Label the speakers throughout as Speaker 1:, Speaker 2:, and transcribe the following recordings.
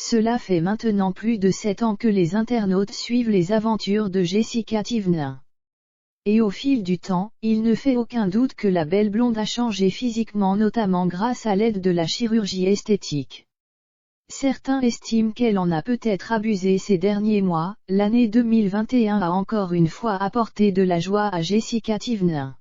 Speaker 1: Cela fait maintenant plus de 7 ans que les internautes suivent les aventures de Jessica Thivenin. Et au fil du temps, il ne fait aucun doute que la belle blonde a changé physiquement, notamment grâce à l'aide de la chirurgie esthétique. Certains estiment qu'elle en a peut-être abusé ces derniers mois. L'année 2021 a encore une fois apporté de la joie à Jessica Thivenin.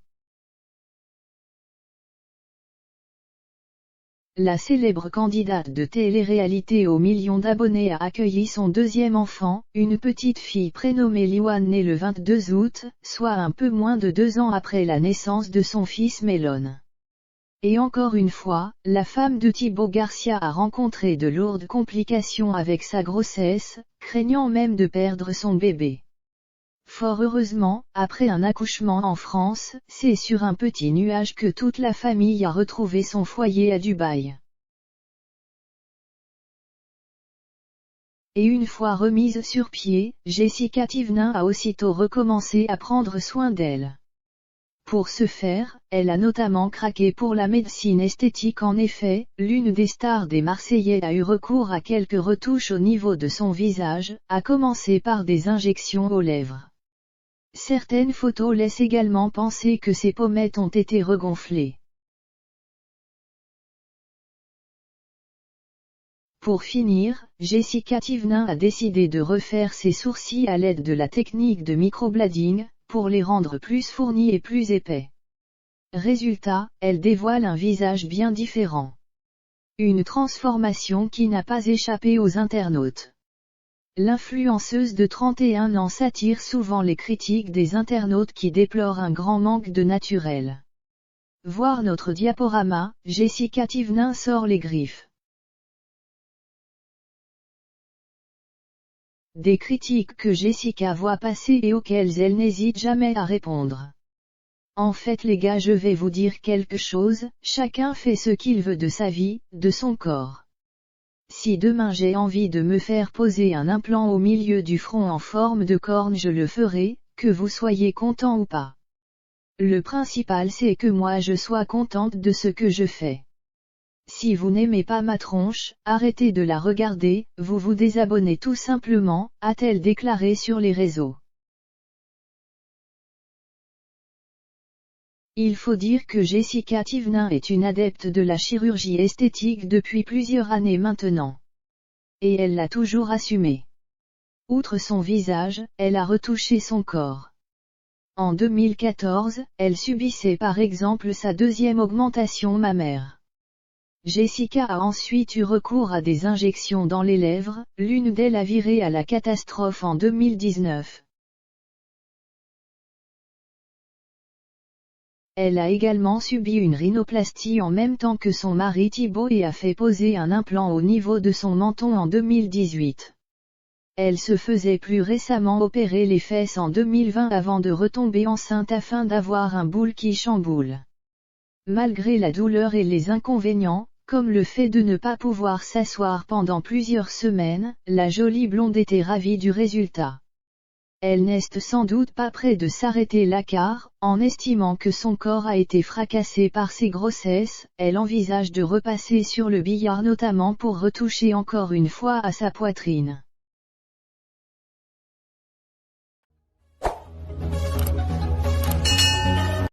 Speaker 1: La célèbre candidate de télé-réalité aux millions d'abonnés a accueilli son deuxième enfant, une petite fille prénommée Liwan née le 22 août, soit un peu moins de 2 ans après la naissance de son fils Melon. Et encore une fois, la femme de Thibaut Garcia a rencontré de lourdes complications avec sa grossesse, craignant même de perdre son bébé. Fort heureusement, après un accouchement en France, c'est sur un petit nuage que toute la famille a retrouvé son foyer à Dubaï. Et une fois remise sur pied, Jessica Thivenin a aussitôt recommencé à prendre soin d'elle. Pour ce faire, elle a notamment craqué pour la médecine esthétique. En effet, l'une des stars des Marseillais a eu recours à quelques retouches au niveau de son visage, à commencer par des injections aux lèvres. Certaines photos laissent également penser que ses pommettes ont été regonflées. Pour finir, Jessica Thivenin a décidé de refaire ses sourcils à l'aide de la technique de microblading, pour les rendre plus fournis et plus épais. Résultat, elle dévoile un visage bien différent. Une transformation qui n'a pas échappé aux internautes. L'influenceuse de 31 ans s'attire souvent les critiques des internautes qui déplorent un grand manque de naturel. Voir notre diaporama, Jessica Thivenin sort les griffes. Des critiques que Jessica voit passer et auxquelles elle n'hésite jamais à répondre. En fait les gars, je vais vous dire quelque chose, chacun fait ce qu'il veut de sa vie, de son corps. Si demain j'ai envie de me faire poser un implant au milieu du front en forme de corne, je le ferai, que vous soyez content ou pas. Le principal c'est que moi je sois contente de ce que je fais. Si vous n'aimez pas ma tronche, arrêtez de la regarder, vous vous désabonnez tout simplement, a-t-elle déclaré sur les réseaux. Il faut dire que Jessica Thivenin est une adepte de la chirurgie esthétique depuis plusieurs années maintenant. Et elle l'a toujours assumé. Outre son visage, elle a retouché son corps. En 2014, elle subissait par exemple sa deuxième augmentation mammaire. Jessica a ensuite eu recours à des injections dans les lèvres, l'une d'elles a viré à la catastrophe en 2019. Elle a également subi une rhinoplastie en même temps que son mari Thibaut et a fait poser un implant au niveau de son menton en 2018. Elle se faisait plus récemment opérer les fesses en 2020 avant de retomber enceinte afin d'avoir un boule qui chamboule. Malgré la douleur et les inconvénients, comme le fait de ne pas pouvoir s'asseoir pendant plusieurs semaines, la jolie blonde était ravie du résultat. Elle n'est sans doute pas près de s'arrêter là car, en estimant que son corps a été fracassé par ses grossesses, elle envisage de repasser sur le billard notamment pour retoucher encore une fois à sa poitrine.